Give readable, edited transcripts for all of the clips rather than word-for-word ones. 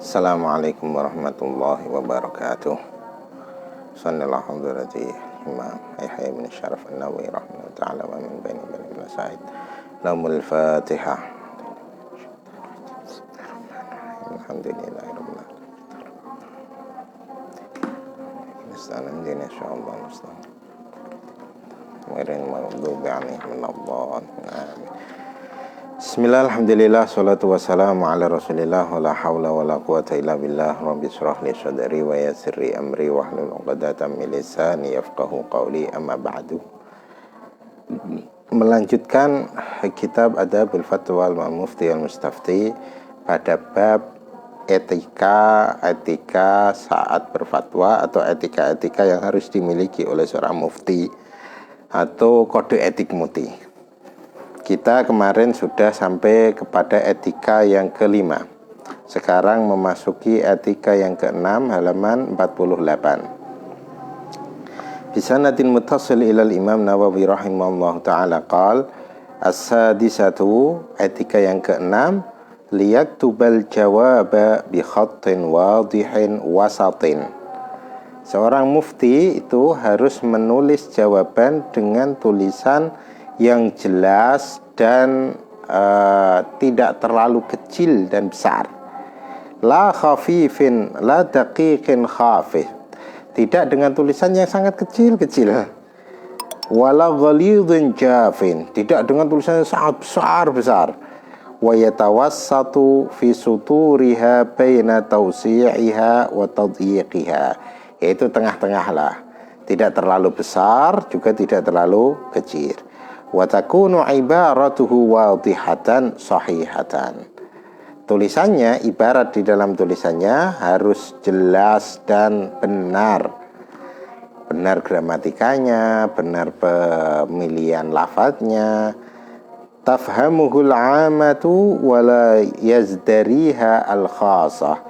Assalamualaikum warahmatullahi wabarakatuh. Sallallahu hadrati Imam Yahya bin Syaraf an-Nawawi rahimahullah ta'ala wa min baini masaid. Lahumul Fatihah. Alhamdulillahi rabbil alamin. Nasta'in dina insyaallah mustaqim. Ghairil maghdubi 'alaihim waladdallin. Amin. Bismillah, alhamdulillah, salatu wassalamu ala rasulillah, wa la hawla wa la quwata illa billah. Rabbi shrah li sadri wa yassirli amri wa hlul 'uqdatam min lisani yafqahu qawli, amma ba'du. Melanjutkan kitab Adabul Fatwa al-Mufti al-Mustafti pada bab etika saat berfatwa atau etika yang harus dimiliki oleh seorang mufti atau kode etik mufti. Kita kemarin sudah sampai kepada etika yang kelima. Sekarang memasuki etika yang keenam, halaman 48. Bisanatin muttasil ilal Imam Nawawi rahimahullah ta'ala qal as-sadisatu, etika yang keenam, liyaktubal jawaba bi khattin wadihin wasatin. Seorang mufti itu harus menulis jawaban dengan tulisan yang jelas dan tidak terlalu kecil dan besar. La khafifin, la daqiqin khafif. Tidak dengan tulisan yang sangat kecil-kecil. Wala ghalidhin jafin. Tidak dengan tulisan yang sangat besar-besar. Wa yatawassatu fi suturiha baina tawsi'iha wa tadyiqiha. Yaitu tengah-tengah lah. Tidak terlalu besar, juga tidak terlalu kecil. Wa takunu ibaratuhu wadihatan sahihatan. Tulisannya, ibarat di dalam tulisannya harus jelas dan benar. Benar gramatikanya, benar pemilihan lafadznya. Tafhamuhul 'amatu wa la yazdariha al-khasah.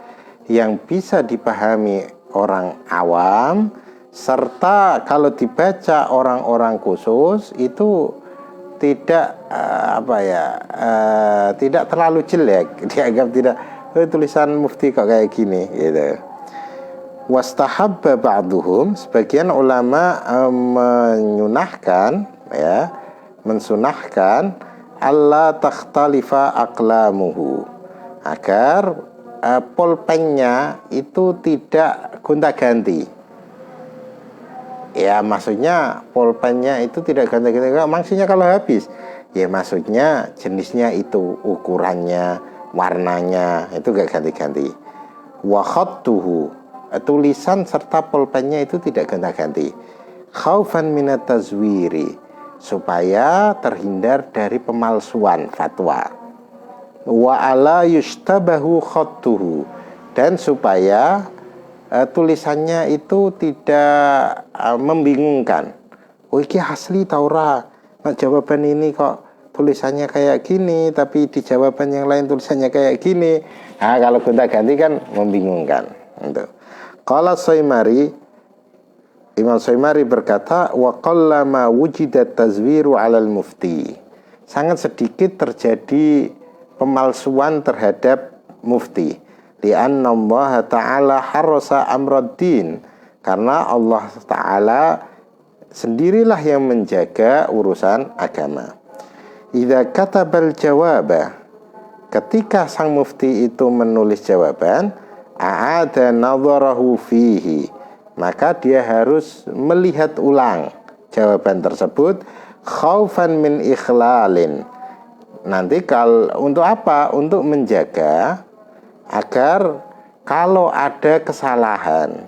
Yang bisa dipahami orang awam, serta kalau dibaca orang-orang khusus itu tidak tidak terlalu jelek, dianggap tidak tulisan mufti kok kayak gini gitu. Wastahabba ba'duhum, sebagian ulama mensunahkan alla takhtalifa aqlamuhu, agar pulpennya itu tidak gonta-ganti. Ya maksudnya pulpennya itu tidak ganti-ganti. Maksudnya kalau habis, ya maksudnya jenisnya itu, ukurannya, warnanya itu gak ganti-ganti. Wa khattuhu, tulisan serta pulpennya itu tidak ganti-ganti. Khaufan minat tazwiri, supaya terhindar dari pemalsuan fatwa. Wa ala yushtabahu khattuhu, dan supaya tulisannya itu tidak membingungkan. Oh iki asli taura, nah, jawaban ini kok tulisannya kayak gini, tapi di jawaban yang lain tulisannya kayak gini. Nah kalau gonta-ganti kan membingungkan. Qala Saimari, Imam Saimari berkata, wa qallama wujidat tazwiru 'alal mufti. Sangat sedikit terjadi pemalsuan terhadap mufti. Lianna Allah Ta'ala harrasa amraddin, karena Allah Ta'ala sendirilah yang menjaga urusan agama. Idza katabal jawaba, ketika sang mufti itu menulis jawaban, a'ada nadharahu fihi, maka dia harus melihat ulang jawaban tersebut, khaufan min ikhlalin. Nanti untuk apa? Untuk menjaga agar kalau ada kesalahan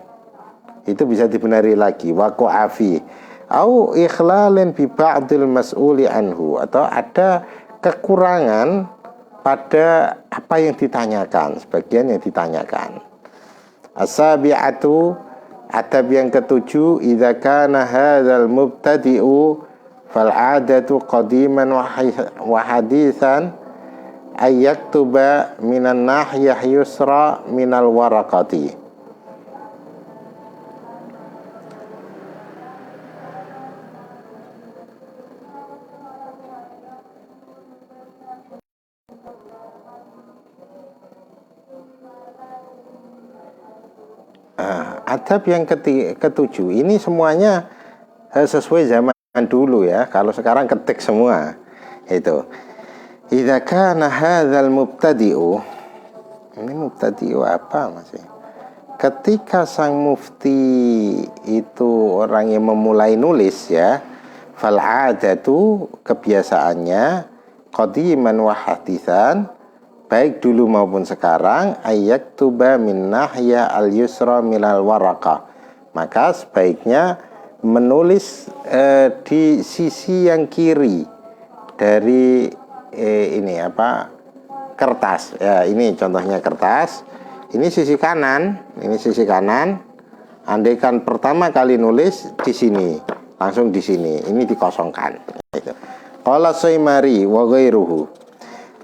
itu bisa dibenari lagi, waqa'a fi au ikhlalin bi ba'dil mas'uli anhu, atau ada kekurangan pada apa yang ditanyakan, sebagian yang ditanyakan. As-sabi'atu, adab yang ketujuh, idza kana hadzal mubtadi'u fal 'adatu qadiman wa haditsan ayyaktuba minan nahiyah yusra minal warakati. Adab yang ketujuh ini semuanya sesuai zaman dulu ya. Kalau sekarang ketik semua itu. Idza kana hadzal mubtadi'u, ini mubtadi'u apa masih? Ketika sang mufti itu orang yang memulai nulis ya, fal adatu kebiasaannya qadiman wa haditsan, baik dulu maupun sekarang, ayat tuba min nahya al yusra minal waraqah, maka sebaiknya menulis di sisi yang kiri dari ini apa, kertas ya. Ini contohnya kertas, ini sisi kanan, ini sisi kanan. Andaikan pertama kali nulis di sini, langsung di sini, ini dikosongkan. Qala Saimari wa ghairuhu.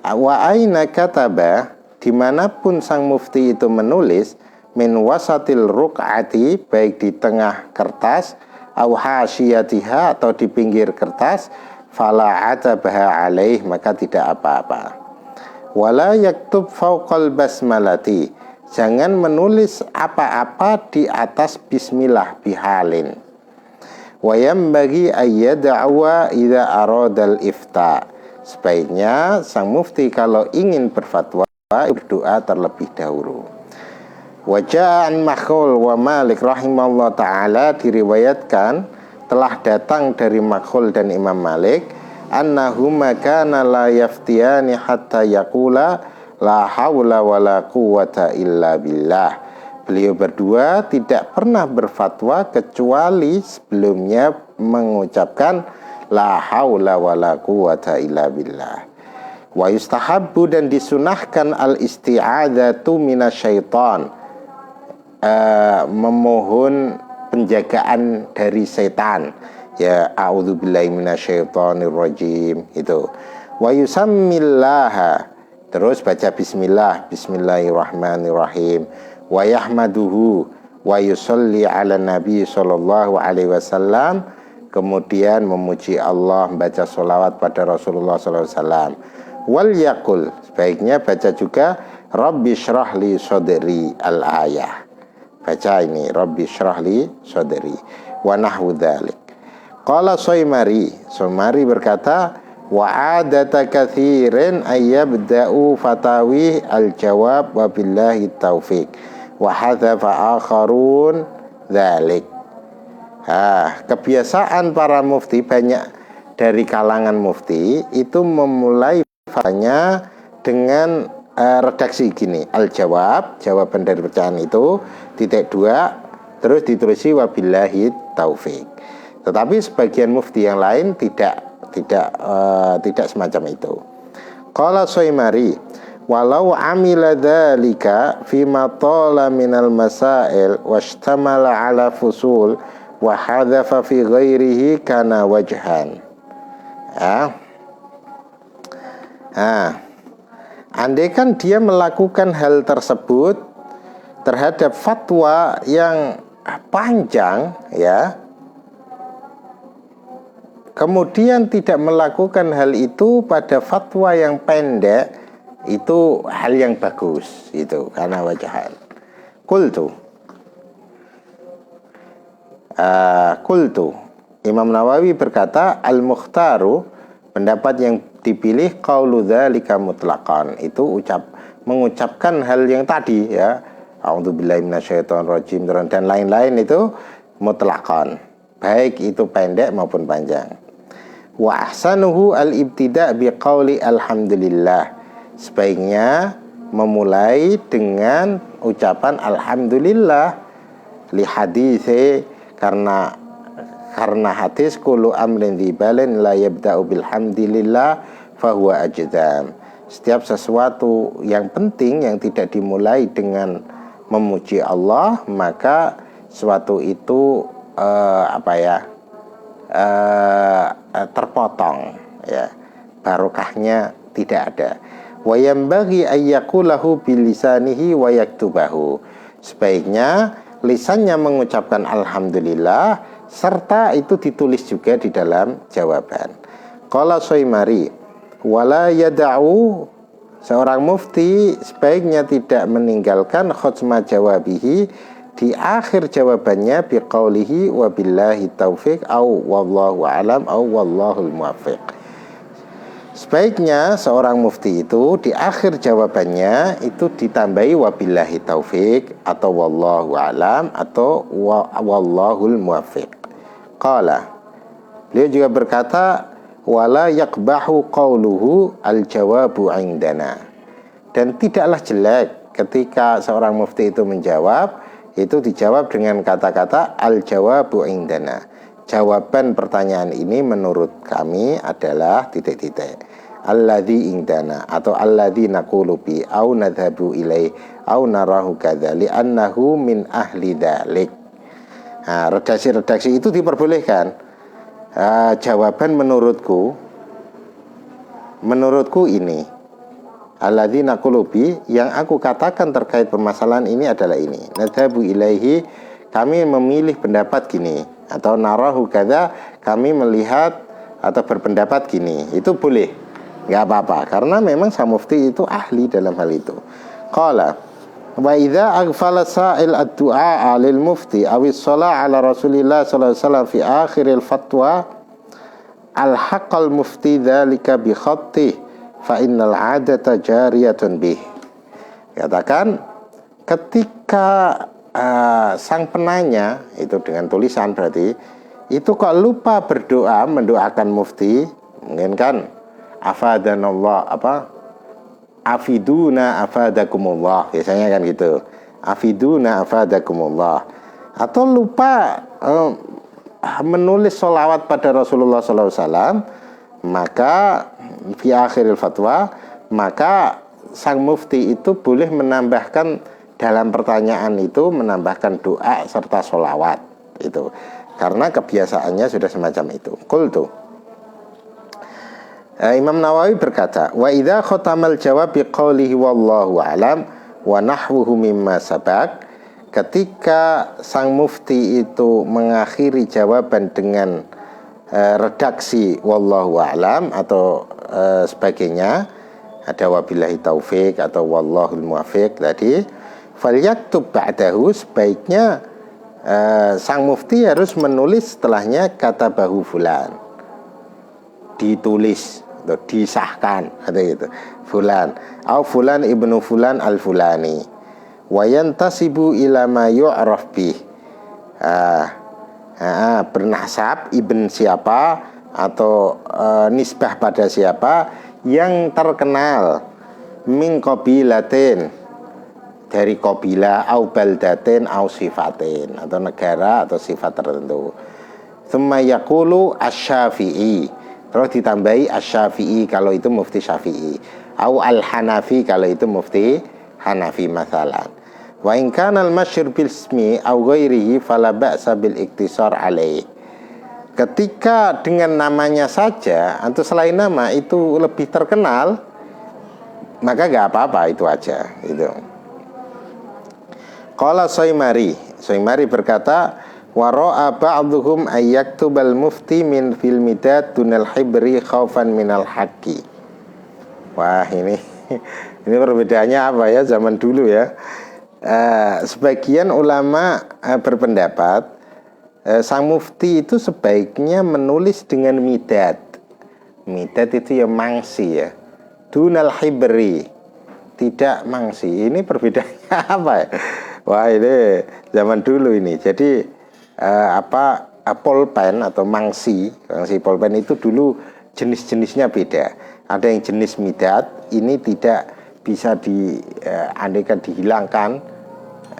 Wa aina kataba, dimanapun sang mufti itu menulis, min wasatil ruk'ati, baik di tengah kertas, au hasyiyatiha, atau di pinggir kertas, fala atabaha alaih, maka tidak apa-apa. Wala yaktub fauqal basmalati, jangan menulis apa-apa di atas bismillah bihalin. Wa yambagi ayyada'wa idza aradal ifta, sebaiknya sang mufti kalau ingin berfatwa berdoa terlebih dahulu. Wa ja'an Makhul wa Malik rahimahullah ta'ala, diriwayatkan telah datang dari Makhul dan Imam Malik, annahuma kana la yaftiyani hatta yaqula la haula wala quwata illa billah. Beliau berdua tidak pernah berfatwa kecuali sebelumnya mengucapkan la haula wala quwata illa billah. Wa yustahabbu, dan disunahkan al isti'adzatu minasyaitan, memohon penjagaan dari setan ya, a'udzubillahi minasyaitonirrajim itu. Wa yusammillaha, terus baca bismillah, bismillahirrahmanirrahim. Wa yahmaduhu wa yusalli ala nabi sallallahu alaihi wasallam, kemudian memuji Allah, membaca sholawat pada Rasulullah sallallahu alaihi wasallam. Wal yaqul, sebaiknya baca juga rabbi syrahli sodri al-ayah, baca ini rabbi syrahli sodri wa nahwu dzalik. Qala Saimari, Saimari berkata, wa adata katsirin ayyabda'u fatawi al-jawab wa billahi taufiq wa hadzafa akharun dzalik. Kebiasaan para mufti, banyak dari kalangan mufti itu memulai fatwanya dengan redaksi gini, al-jawab, jawaban dari pertanyaan itu, titik dua, terus ditulis wabillahi taufik. Tetapi sebagian mufti yang lain tidak semacam itu. Qala Saimari, walau amila dzalika fima tala minal masail washtamala ala fusul wa hadzafa fi ghairihi kana wajhan. Andaikan dia melakukan hal tersebut terhadap fatwa yang panjang ya, kemudian tidak melakukan hal itu pada fatwa yang pendek, itu hal yang bagus, itu karena wajahan. Qultu Imam Nawawi berkata, al-mukhtaru, pendapat yang dipilih, qaulu dzalika mutlaqan, itu mengucapkan hal yang tadi ya, a'udzubillahi minasyaitonirrajim dan lain-lain, itu mutlaqan, baik itu pendek maupun panjang. Wa ahsanuhu al-ibtida' biqauli alhamdulillah, sebaiknya memulai dengan ucapan alhamdulillah, li haditse, karena hadis kullu amrin dzibalin la yabda'u bilhamdillah fahuwa ajdam, setiap sesuatu yang penting yang tidak dimulai dengan memuji Allah, maka suatu itu terpotong ya, barokahnya tidak ada. Wa yambaghi ayyaqulahu bilisanihi wa yaktubahu, sebaiknya lisannya mengucapkan alhamdulillah serta itu ditulis juga di dalam jawaban. Qala Saimari, wala yada'u, seorang mufti sebaiknya tidak meninggalkan khutmah jawabihi, di akhir jawabannya biqaulihi wa billahi taufiq au wallahu alam au wallahul muwaffiq. Sebaiknya seorang mufti itu di akhir jawabannya itu ditambahi wabillahi taufik atau wallahu alam atau wallahul muwaffiq. Qala, beliau juga berkata, wala yaqbahu qauluhu al-jawabu indana. Dan tidaklah jelek ketika seorang mufti itu menjawab, itu dijawab dengan kata-kata al-jawabu indana. Jawaban pertanyaan ini menurut kami adalah titik-titik. Alladzi indana atau alladzi naqulu bi au nadhabu ilai au narahu kadza li'annahu min ahli dzalik. Nah, redaksi-redaksi itu diperbolehkan. Jawaban menurutku ini. Alladzi naqulu bi, yang aku katakan terkait permasalahan ini adalah ini. Nadhabu ilaihi, kami memilih pendapat gini, atau narahu kadza, kami melihat atau berpendapat gini. Itu boleh, nggak apa-apa, karena memang sang mufti itu ahli dalam hal itu. Qala wa idza aghfala sa'il ad-du'a lil mufti aw as-shalah ala Rasulillah sallallahu alaihi wasallam fi akhiril fatwa al-haqqal mufti dzalika bi khatti fa innal 'adata jariyatun bih. Katakan ketika sang penanya itu dengan tulisan berarti itu kok lupa berdoa mendoakan mufti, mungkin kan afadanallah afiduna afadakumullah, biasanya kan gitu, afiduna afadakumullah, atau lupa menulis sholawat pada Rasulullah SAW, maka di akhiril fatwa, maka sang mufti itu boleh menambahkan dalam pertanyaan itu, menambahkan doa serta sholawat itu, karena kebiasaannya sudah semacam itu. Qultu, Imam Nawawi berkata, wa idza khatamal jawab biqaulihi wallahu alam wa nahwuhu mimma sabaq, ketika sang mufti itu mengakhiri jawaban dengan redaksi wallahu alam atau sebagainya, ada wabillahi taufik atau wallahul muwaffiq tadi, falyaktub ba'dahu, sebaiknya sang mufti harus menulis setelahnya kata bahu fulan, ditulis atau disahkan atau itu fulan au fulan ibnu fulan al fulani wa yantasibu ila ma yu'raf bih, bernasab ibn siapa atau nisbah pada siapa yang terkenal, min qabilatin, dari qabilah, au baldatin au sifatin, atau negara atau sifat tertentu. Tsumma yaqulu asy-Syafi'i, terus ditambahi asy-Syafi'i kalau itu mufti Syafi'i, au al-Hanafi kalau itu mufti Hanafi masalan. Wa in kana al-masyhur bil ismi au ghairihi fala ba'sa bil iktisar alaih. Ketika dengan namanya saja atau selain nama itu lebih terkenal, maka gak apa-apa, itu aja itu. Qala Soimari berkata, wa ra'a ba'dhum ayyaktubal mufti min fil midad dunal hibri khaufan minal haqqi. Wah, ini perbedaannya apa ya zaman dulu ya. Sebagian ulama berpendapat sang mufti itu sebaiknya menulis dengan midad. Midad itu ya mangsi ya. Dunal hibri, tidak mangsi. Ini perbedaannya apa ya? Wah, ini zaman dulu ini. Jadi pulpen atau mangsi pulpen itu dulu jenis-jenisnya beda. Ada yang jenis midad, ini tidak bisa andaikan dihilangkan,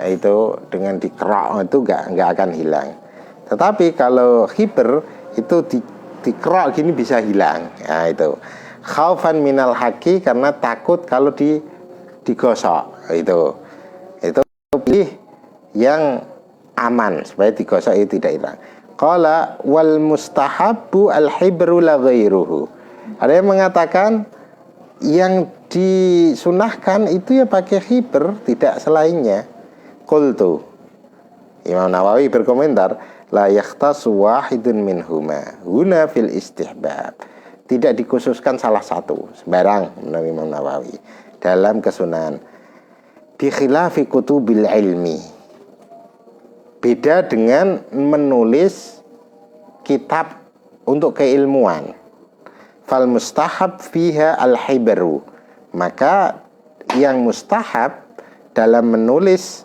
itu dengan dikerok itu nggak akan hilang. Tetapi kalau hiber itu dikerok gini bisa hilang. Nah, itu khaufan minal haqqi, karena takut kalau digosok. Itu pilih yang aman supaya digosok itu tidak hilang. Qala wal mustahabbu al hibru la ghairuhu. Ada yang mengatakan yang disunahkan itu ya pakai hiber, tidak selainnya. Qultu, Imam Nawawi berkomentar, la yakhtasu wahidun minhuma huna fil istihbab. Tidak dikhususkan salah satu, sembarang menurut Imam Nawawi dalam kesunahan. Bi khilafi kutubil ilmi. Beda dengan menulis kitab untuk keilmuan. Fal mustahab fiha al-hibru. Maka yang mustahab dalam menulis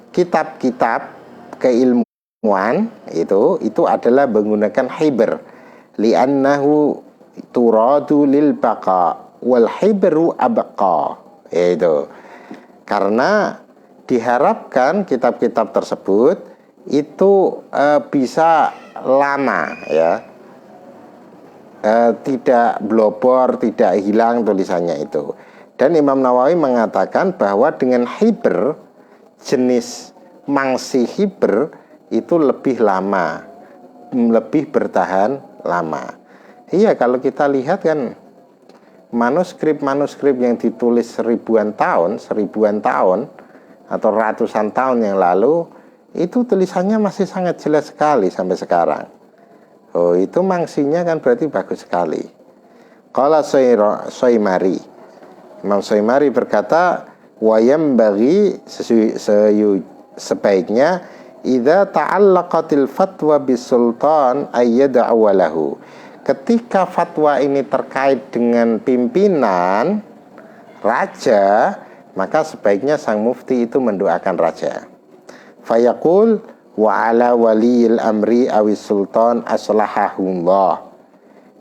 kitab-kitab keilmuan itu adalah menggunakan hibr. Li'annahu turadu lil baqa wal hibru abqa. Itu karena diharapkan kitab-kitab tersebut itu bisa lama, ya, tidak blobor, tidak hilang tulisannya itu. Dan Imam Nawawi mengatakan bahwa dengan hibr, jenis mangsi hibr itu lebih lama, lebih bertahan lama. Iya, kalau kita lihat kan manuskrip yang ditulis ribuan tahun atau ratusan tahun yang lalu, itu tulisannya masih sangat jelas sekali sampai sekarang. Oh, itu mangsinya kan berarti bagus sekali. Qala Soimari, Imam Soimari berkata, wayam bagi sebaiknya idza ta'allaqatil fatwa bisultan ayyad'u lahu. Ketika fatwa ini terkait dengan pimpinan raja, maka sebaiknya sang mufti itu mendoakan raja. Fayaqul wa ala waliyil amri awis sultan aslahahullah.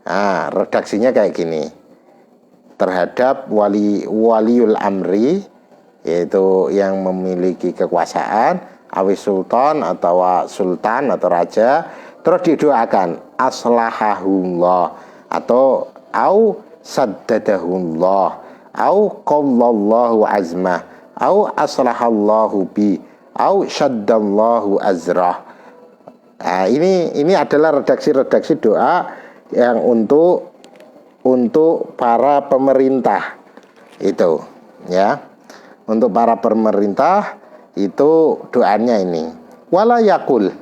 Nah, redaksinya kayak gini. Terhadap waliul amri, yaitu yang memiliki kekuasaan, awis sultan atau sultan atau raja, terus didoakan aslahahullah atau au saddadahullah au qallallahu azmah au aslahallahu bi au syaddallahu azrah. Nah, ini adalah redaksi-redaksi doa yang untuk para pemerintah itu, ya. Untuk para pemerintah itu doanya ini. Wala yakul.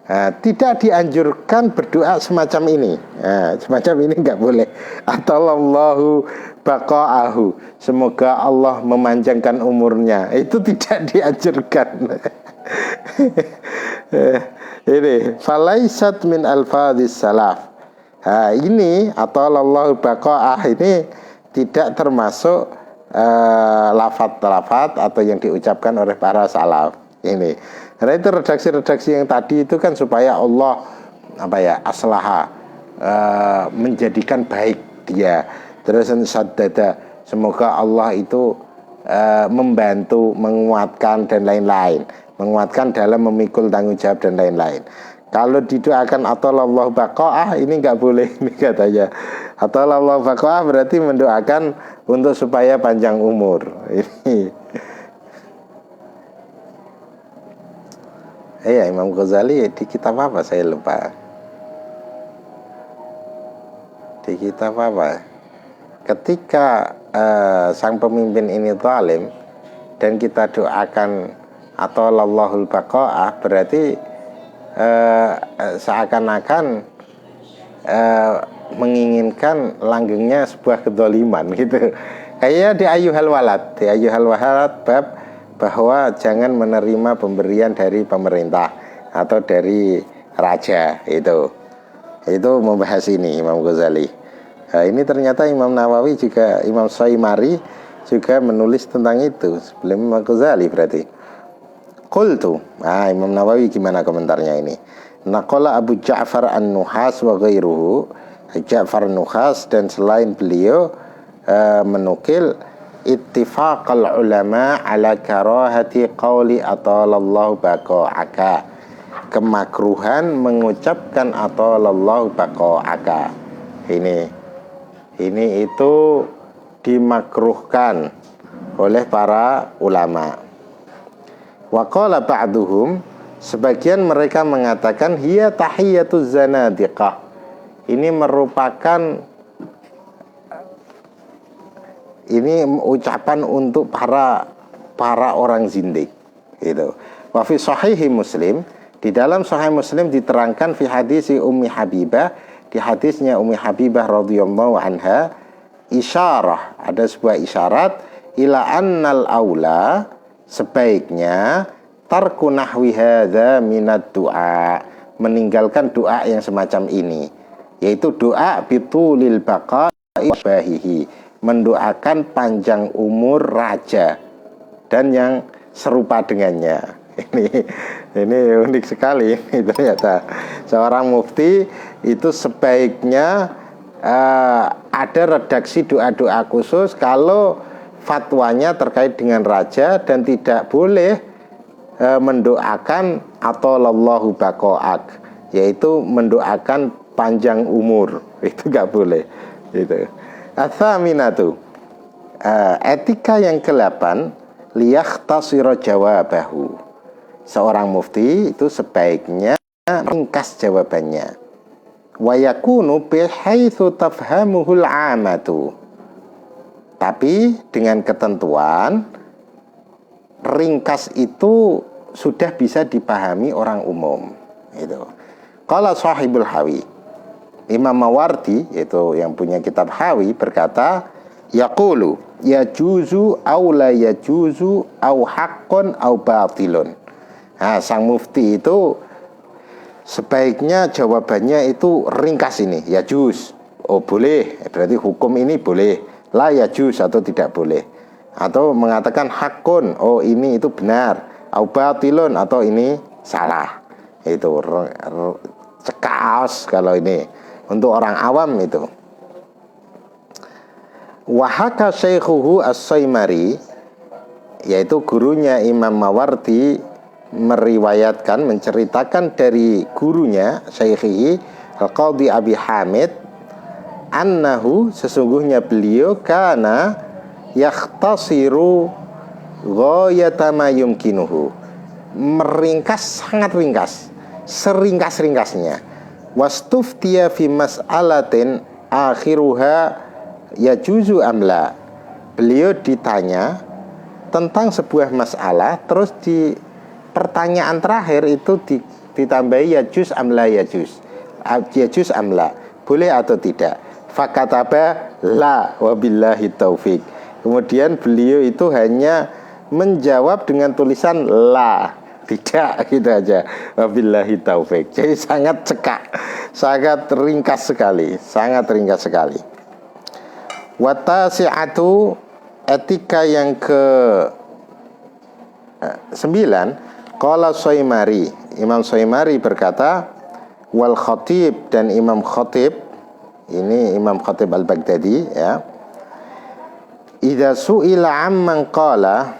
Nah, tidak dianjurkan berdoa semacam ini. Nah, semacam ini nggak boleh. Atallahu baqa'ahu. Semoga Allah memanjangkan umurnya. Itu tidak dianjurkan. Ini falaisat min alfadhis salaf. Nah, ini atallahu baqa'ah ini tidak termasuk lafaz-lafaz atau yang diucapkan oleh para salaf. Ini. Karena itu redaksi-redaksi yang tadi itu kan supaya Allah aslaha, menjadikan baik dia. Terus saddada, semoga Allah itu membantu, menguatkan dan lain-lain, menguatkan dalam memikul tanggung jawab dan lain-lain. Kalau didoakan atallahu baqa'ah ini nggak boleh ini katanya. Atallahu baqa'ah berarti mendoakan untuk supaya panjang umur. Ini. Iya, Imam Ghazali di kitab apa saya lupa. Di kitab apa? Ketika sang pemimpin ini zalim dan kita doakan atau Allahul baqa'ah, berarti seakan-akan menginginkan langgengnya sebuah kedzaliman gitu. Kayak di Ayyuhal Walad bab bahwa jangan menerima pemberian dari pemerintah atau dari raja. Itu membahas ini Imam Ghazali. Nah, ini ternyata Imam Nawawi juga, Imam Soimari juga menulis tentang itu sebelum Imam Ghazali berarti. Qultu. Nah, Imam Nawawi gimana komentarnya ini? Naqala Abu Ja'far An-Nuhas wa ghairuhu. Ja'far Nuhas dan selain beliau menukil ittifaqal ulama ala karahati qawli atalallahu baqa'aka, kemakruhan mengucapkan atalallahu baqa'aka. Ini itu dimakruhkan oleh para ulama. Wa qala ba'duhum, sebagian mereka mengatakan hiya tahiyatuz zanadiqah. Ini merupakan ucapan untuk para orang zindik gitu. Wa fi sahihi Muslim, di dalam sahih Muslim diterangkan fi hadisi Ummi Habibah, di hadisnya Ummi Habibah radhiyallahu anha, isyarah, ada sebuah isyarat ila annal aula, sebaiknya tarku nahwi hadza minad du'a, meninggalkan doa yang semacam ini, yaitu doa bitulil baqa'i bahihi, mendoakan panjang umur raja dan yang serupa dengannya. Ini unik sekali. Ini ternyata seorang mufti itu sebaiknya ada redaksi doa-doa khusus kalau fatwanya terkait dengan raja, dan tidak boleh mendoakan atolallahu baqa'ak, yaitu mendoakan panjang umur. Itu nggak boleh. Itu. Atsaminatu, etika yang ke-8, liyahtasira jawabahu. Seorang mufti itu sebaiknya ringkas jawabannya. Wa yakunu bihaitsu tafhamuhul 'amatu. Tapi dengan ketentuan ringkas itu sudah bisa dipahami orang umum. Itu. Qala sahibul Hawi, Imam Mawardi, yaitu yang punya kitab Hawi, berkata, yaqulu yajuzu aw la yajuzu aw haqqun aw batilun. Nah, sang mufti itu sebaiknya jawabannya itu ringkas ini, yajuz, oh boleh, berarti hukum ini boleh, la yajuz atau tidak boleh, atau mengatakan hakun, oh ini itu benar, au batilun atau ini salah. Itu cekaos kalau ini untuk orang awam itu. Wahaka syekhuhu as-Saimari, yaitu gurunya Imam Mawardi, meriwayatkan, menceritakan dari gurunya Syekhihi Al-Qadhi Abi Hamid, annahu, sesungguhnya beliau, kana yakhtasiru ghayata ma yumkinuhu, meringkas, sangat ringkas, seringkas-ringkasnya. Wastuftiya fi mas'alatin akhiruha yajuzu amla, beliau ditanya tentang sebuah masalah, terus di pertanyaan terakhir itu ditambahi yajuz amla, yajuz amla, boleh atau tidak. Fakataba la wabillahi taufik, kemudian beliau itu hanya menjawab dengan tulisan la, tidak, gitu aja, wabillahi taufik. Jadi sangat cekak, sangat ringkas sekali, sangat ringkas sekali. Watasi'atu, etika yang ke-9, qala Saimari, Imam Saimari berkata, wal khatib, dan Imam Khatib, ini Imam Khatib Al-Baghdadi, ya, idza su'ila amman qala,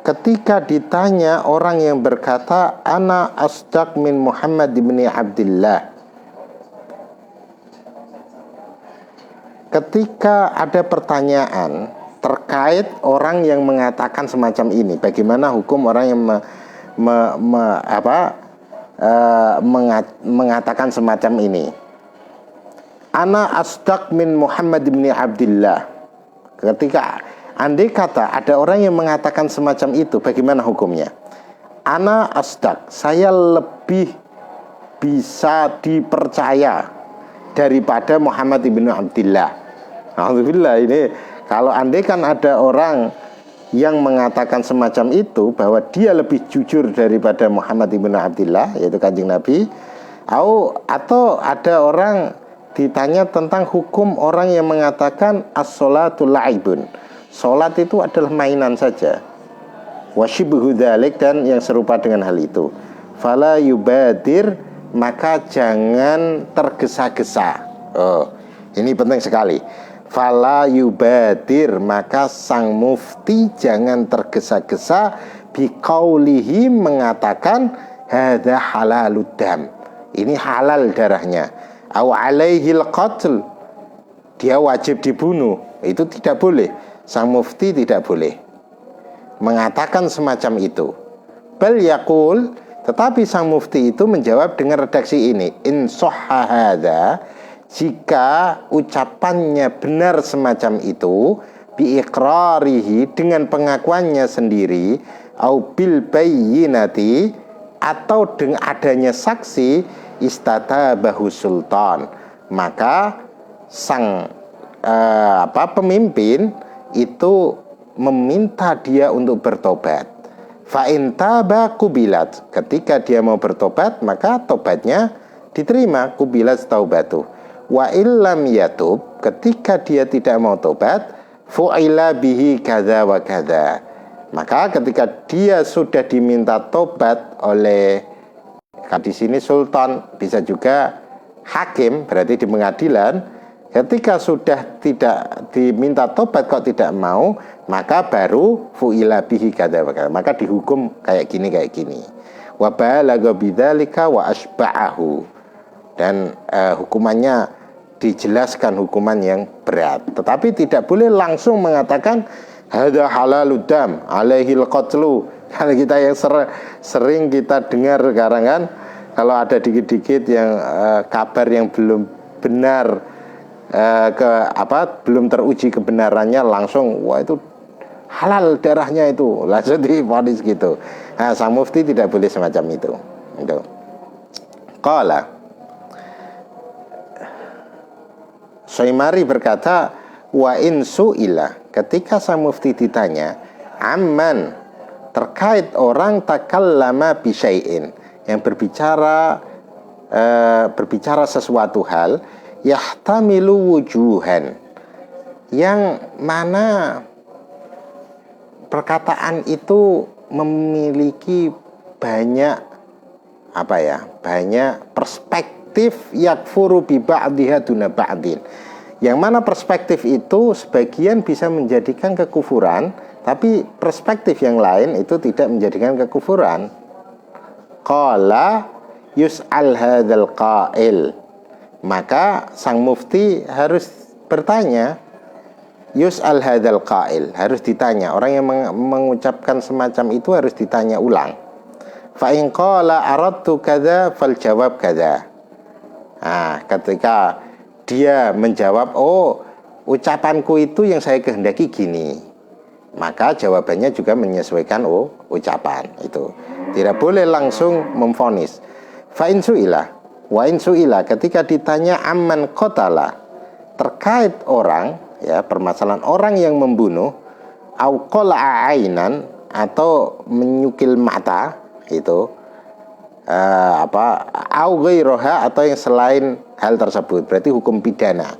ketika ditanya orang yang berkata ana asdaq min Muhammad bin Abdullah, ketika ada pertanyaan terkait orang yang mengatakan semacam ini, bagaimana hukum orang yang mengatakan semacam ini, ana asdaq min Muhammad bin Abdullah, ketika andai kata ada orang yang mengatakan semacam itu, bagaimana hukumnya? Ana asdaq, saya lebih bisa dipercaya daripada Muhammad ibn Abdullah. Alhamdulillah, ini kalau andai kan ada orang yang mengatakan semacam itu, bahwa dia lebih jujur daripada Muhammad ibn Abdullah, yaitu Kanjeng Nabi, atau ada orang ditanya tentang hukum orang yang mengatakan as-sholatu la'ibun, sholat itu adalah mainan saja, wasyibhu dzalik, dan yang serupa dengan hal itu, fala yubadir, maka jangan tergesa-gesa. Oh, ini penting sekali. Fala yubadir, maka sang mufti jangan tergesa-gesa biqaulihi, mengatakan hadza halalud dam, ini halal darahnya, au alaihil qatl, dia wajib dibunuh. Itu tidak boleh. Sang mufti tidak boleh mengatakan semacam itu. Bal yaqul, tetapi sang mufti itu menjawab dengan redaksi ini, in sahha hadza, jika ucapannya benar semacam itu, bi iqrarihi, dengan pengakuannya sendiri, au bil bayyinati, atau dengan adanya saksi, istatabahu sultan, maka sang pemimpin itu meminta dia untuk bertobat. Fa in taba kubilat. Ketika dia mau bertobat, maka tobatnya diterima, kubilat taubatu. Wa illam yatub, ketika dia tidak mau tobat, fu'ila bihi kadza wa kadza. Maka ketika dia sudah diminta tobat oleh, di sini sultan, bisa juga hakim, berarti di pengadilan. Ketika sudah tidak diminta tobat kok tidak mau, maka baru fu'ila bihi kadza wa kadza, maka dihukum kayak gini. Wa balagha bidzalika wa asba'ahu. Dan hukumannya dijelaskan hukuman yang berat. Tetapi tidak boleh langsung mengatakan hadza halaludam alaihil qatlu. Kalau kita yang sering kita dengar sekarang kan, kalau ada dikit-dikit yang kabar yang belum benar, belum teruji kebenarannya, langsung wah itu halal darahnya, itu langsung divonis gitu. Nah, sang mufti tidak boleh semacam itu. Qala Syaimari berkata, wa in su'ila, ketika sang mufti ditanya amman, terkait orang takallama bisyai'in, yang berbicara sesuatu hal, yahtamilu wujuhan, yang mana perkataan itu memiliki banyak banyak perspektif, yakfuru bi ba'diha duna ba'din, yang mana perspektif itu sebagian bisa menjadikan kekufuran, tapi perspektif yang lain itu tidak menjadikan kekufuran. Qala yus'al hadzal qail, maka sang mufti harus bertanya, yus'al hadzal qail, harus ditanya, orang yang mengucapkan semacam itu harus ditanya ulang. Fa in qala aradtu kadza fal jawab kadza. Nah, ketika dia menjawab, oh ucapanku itu yang saya kehendaki gini, maka jawabannya juga menyesuaikan ucapan itu. Tidak boleh langsung memvonis. Fa in su'ila, wa in su'ila, ketika ditanya amman qatala, terkait orang, ya, permasalahan orang yang membunuh, au qala'a ainan, atau menyukil mata, itu au ghairaha, atau yang selain hal tersebut, berarti hukum pidana.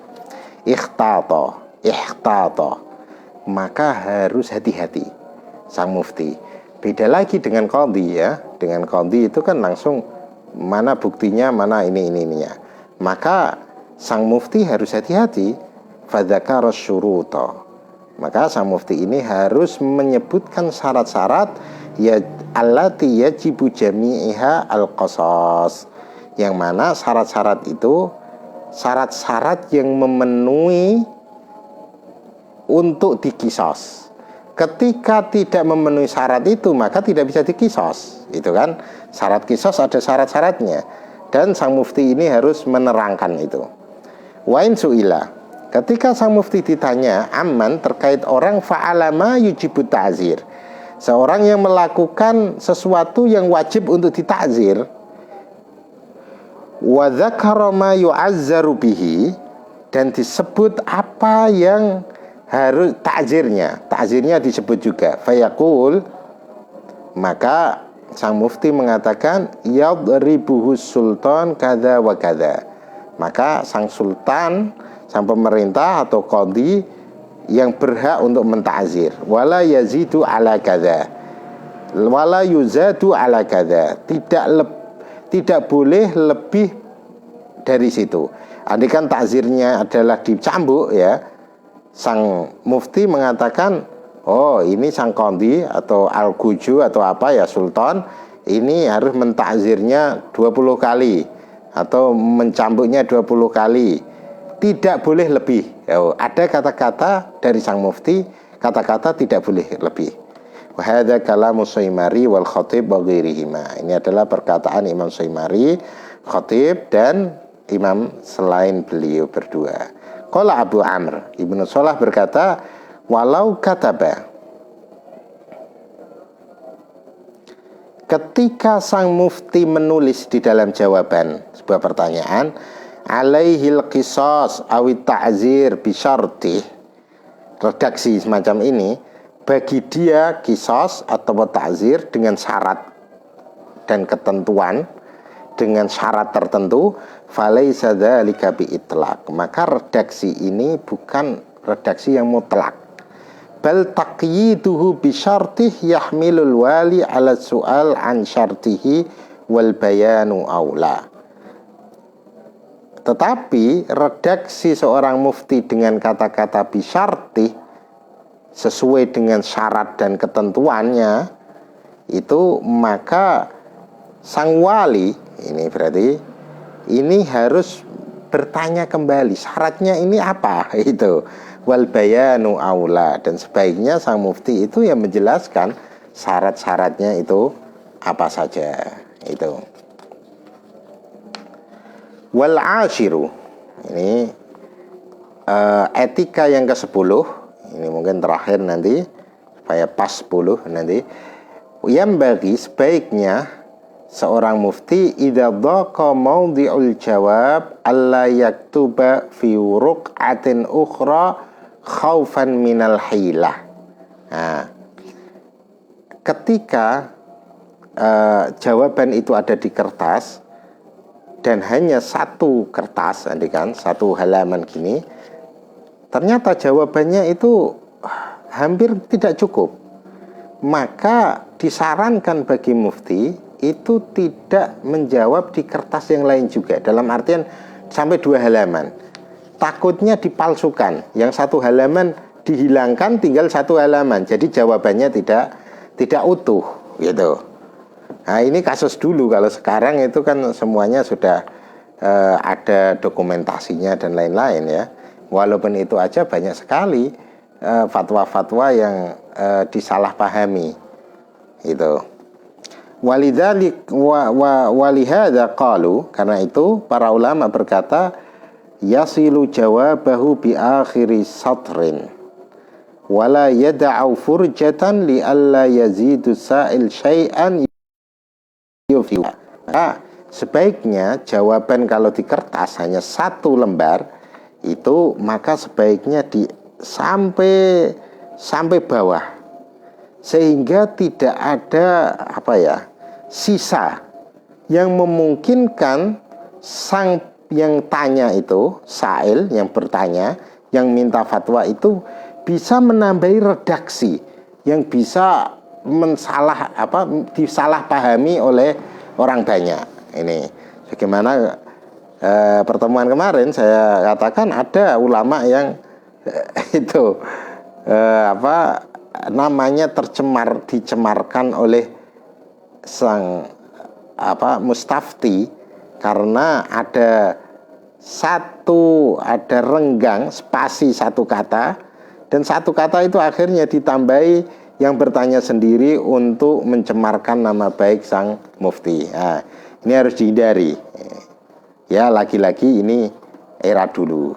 Ikhtata, maka harus hati-hati sang mufti. Beda lagi dengan qadhi, ya. Dengan qadhi itu kan langsung mana buktinya, mana ininya. Maka sang mufti harus hati-hati. Fadzakara syuruta, maka sang mufti ini harus menyebutkan syarat-syarat, ya allati yajibu jami'iha al-qasas, yang mana syarat-syarat itu syarat-syarat yang memenuhi untuk dikisos. Ketika tidak memenuhi syarat itu, maka tidak bisa dikisos. Itu kan, syarat kisos ada syarat-syaratnya, dan sang mufti ini harus menerangkan itu. Wa in su'ila, ketika sang mufti ditanya amman, terkait orang fa'alama yujibu ta'zir, seorang yang melakukan sesuatu yang wajib untuk ditakzir, wa dzakara ma yu'azzaru bihi, dan disebut apa yang harus takzirnya disebut juga. Fayaqul, maka sang mufti mengatakan yadribuhus sultan kadza wa kadza, maka sang sultan, sang pemerintah atau qadhi yang berhak untuk mentakzir, wala yazidu ala kadza wala yuzadu ala kadza, tidak boleh lebih dari situ. Andaikan takzirnya adalah dicambuk, ya, sang mufti mengatakan, oh ini sang qadhi atau al-guju atau apa, ya, sultan ini harus mentakzirnya 20 kali atau mencambuknya 20 kali, tidak boleh lebih. Ada kata-kata dari sang mufti, kata-kata tidak boleh lebih. Wa hadza kalamu Syaimari wal Khatib wa ghairihima, ini adalah perkataan Imam Syaimari, Khatib, dan imam selain beliau berdua. Qala Abu Amr, Ibnu Shalah berkata, walau kataba, ketika sang mufti menulis di dalam jawaban sebuah pertanyaan, alaihil qisas awit ta'zir bisyartih, redaksi semacam ini, bagi dia qisas atau ta'zir dengan syarat dan ketentuan, dengan syarat tertentu, falaisa dzalika bi itlaq, maka redaksi ini bukan redaksi yang mutlak, bal taqyiduhu bi syartih yahmilul wali ala su'al an syartihi wal bayanu aula. Tetapi redaksi seorang mufti dengan kata-kata bi syartih sesuai dengan syarat dan ketentuannya itu, maka sang wali ini berarti ini harus bertanya kembali syaratnya ini apa itu, wal bayanu aula, dan sebaiknya sang mufti itu yang menjelaskan syarat-syaratnya itu apa saja itu. Wal ashiru, ini etika yang ke-10, ini mungkin terakhir nanti supaya pas 10 nanti. Yang bagi sebaiknya seorang mufti idza dhaqa mawdi'ul jawab alla yaktuba fi ruq'atin ukhra khaufan minal hilah. Nah, ketika jawaban itu ada di kertas dan hanya satu kertas, kan satu halaman gini, ternyata jawabannya itu hampir tidak cukup, maka disarankan bagi mufti itu tidak menjawab di kertas yang lain juga, dalam artian sampai 2 halaman, takutnya dipalsukan, yang satu halaman dihilangkan tinggal 1 halaman, jadi jawabannya tidak utuh gitu. Nah ini kasus dulu, kalau sekarang itu kan semuanya sudah ada dokumentasinya dan lain-lain ya. Walaupun itu aja banyak sekali fatwa-fatwa yang disalahpahami itu. Walidzalik walihada qalu, karena itu para ulama berkata yasilu jawabahu bi akhiri satrin wala yad'u furjatan li alla yazidu sa'il syai'an yufiu. Sebaiknya jawaban kalau di kertas hanya 1 lembar itu, maka sebaiknya sampai bawah, sehingga tidak ada sisa yang memungkinkan sang yang tanya itu, sa'il yang bertanya, yang minta fatwa itu bisa menambahi redaksi yang bisa disalahpahami oleh orang banyak. Ini bagaimana pertemuan kemarin saya katakan ada ulama yang itu namanya dicemarkan oleh sang mustafti karena ada renggang spasi 1 kata, dan 1 kata itu akhirnya ditambahi yang bertanya sendiri untuk mencemarkan nama baik sang mufti. Nah, ini harus dihindari ya, lagi-lagi ini era dulu.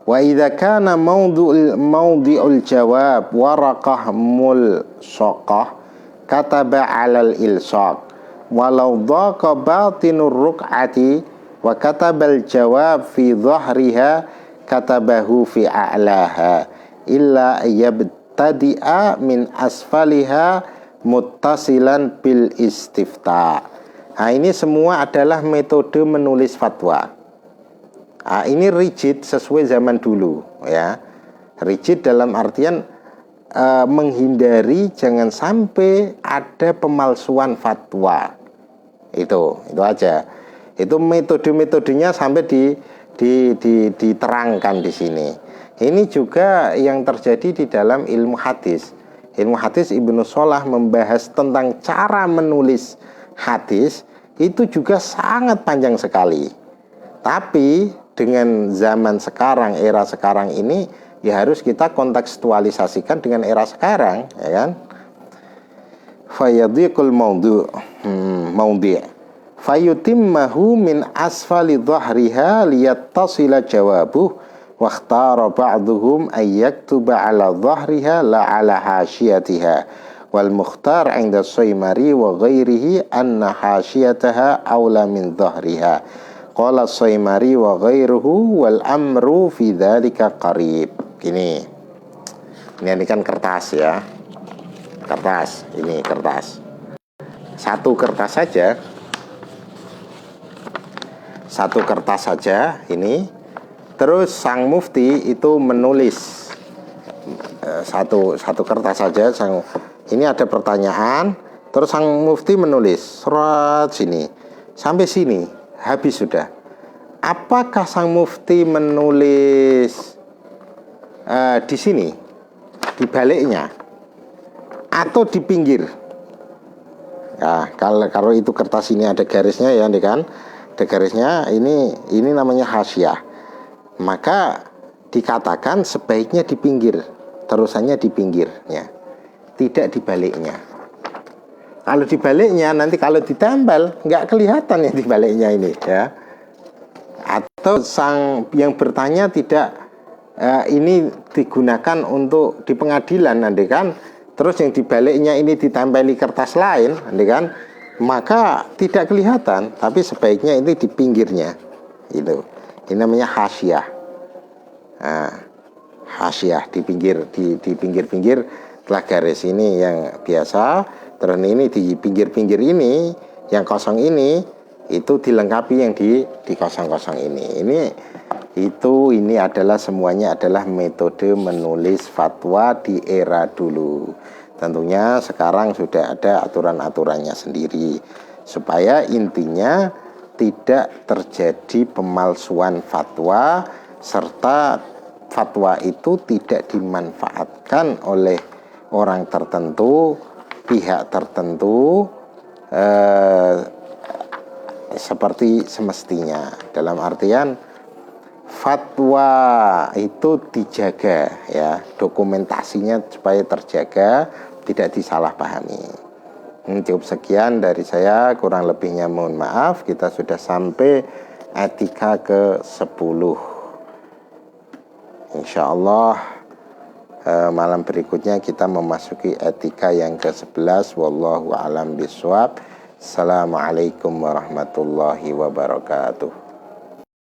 Wa idza kana mawdi'ul jawab waraqah mulsaqah kataba 'alal ilsaq walau dhaqa batinur ruq'ati wa katabal jawab fi dhahriha katabahu fi a'laha illa yabtadi'a min asfaliha muttasilan bil istifta. Nah, ini semua adalah metode menulis fatwa. Ini rigid sesuai zaman dulu ya. Rigid dalam artian menghindari jangan sampai ada pemalsuan fatwa. Itu aja. Itu metode-metodenya sampai diterangkan di sini. Ini juga yang terjadi di dalam ilmu hadis. Ilmu hadis Ibnu Shalah membahas tentang cara menulis hadis itu juga sangat panjang sekali. Tapi dengan zaman sekarang, era sekarang ini, ya harus kita kontekstualisasikan dengan era sekarang, ya kan? Fayadhiqul mawdi' fayutimmahu min asfali dhahriha liyattasila jawabuh wa ikhtara ba'dhum ay yaktuba 'ala dhahriha la 'ala hasyiyatiha wal mukhtar 'inda Syaimari wa ghairihi anna hasyataha aula min dhahriha. Qala Syaimari wa ghairuhu wal amru fi dzalika qarib. Ini kan kertas ya. Kertas, ini kertas. Satu kertas saja. Satu kertas saja ini. Terus sang mufti itu menulis satu kertas saja. Ini ada pertanyaan, terus sang mufti menulis surat sini sampai sini, habis sudah. Apakah sang mufti menulis di sini, di baliknya, atau di pinggir? Ya, kalau itu kertas ini ada garisnya ya, kan? Ada garisnya. Ini namanya hasyiah. Maka dikatakan sebaiknya di pinggir, terusannya di pinggirnya, tidak di baliknya. Kalau di baliknya nanti kalau ditempel nggak kelihatan ya di baliknya ini ya. Atau sang yang bertanya tidak ini digunakan untuk di pengadilan nanti kan, terus yang di baliknya ini ditempeli kertas lain nanti kan, maka tidak kelihatan, tapi sebaiknya ini di pinggirnya. Itu. Ini namanya hasyiah. Nah, hasyiah di pinggir-pinggir telah garis ini yang biasa, terus ini di pinggir-pinggir ini yang kosong ini itu dilengkapi yang di kosong-kosong ini. Ini adalah semuanya adalah metode menulis fatwa di era dulu. Tentunya sekarang sudah ada aturan-aturannya sendiri supaya intinya tidak terjadi pemalsuan fatwa, serta fatwa itu tidak dimanfaatkan oleh orang tertentu, pihak tertentu seperti semestinya. Dalam artian fatwa itu dijaga ya, dokumentasinya supaya terjaga, tidak disalahpahami. Cukup sekian dari saya, kurang lebihnya mohon maaf. Kita sudah sampai etika ke-10. Insya Allah malam berikutnya kita memasuki etika yang ke-11. Wallahu a'lam bishawab. Assalamualaikum warahmatullahi wabarakatuh.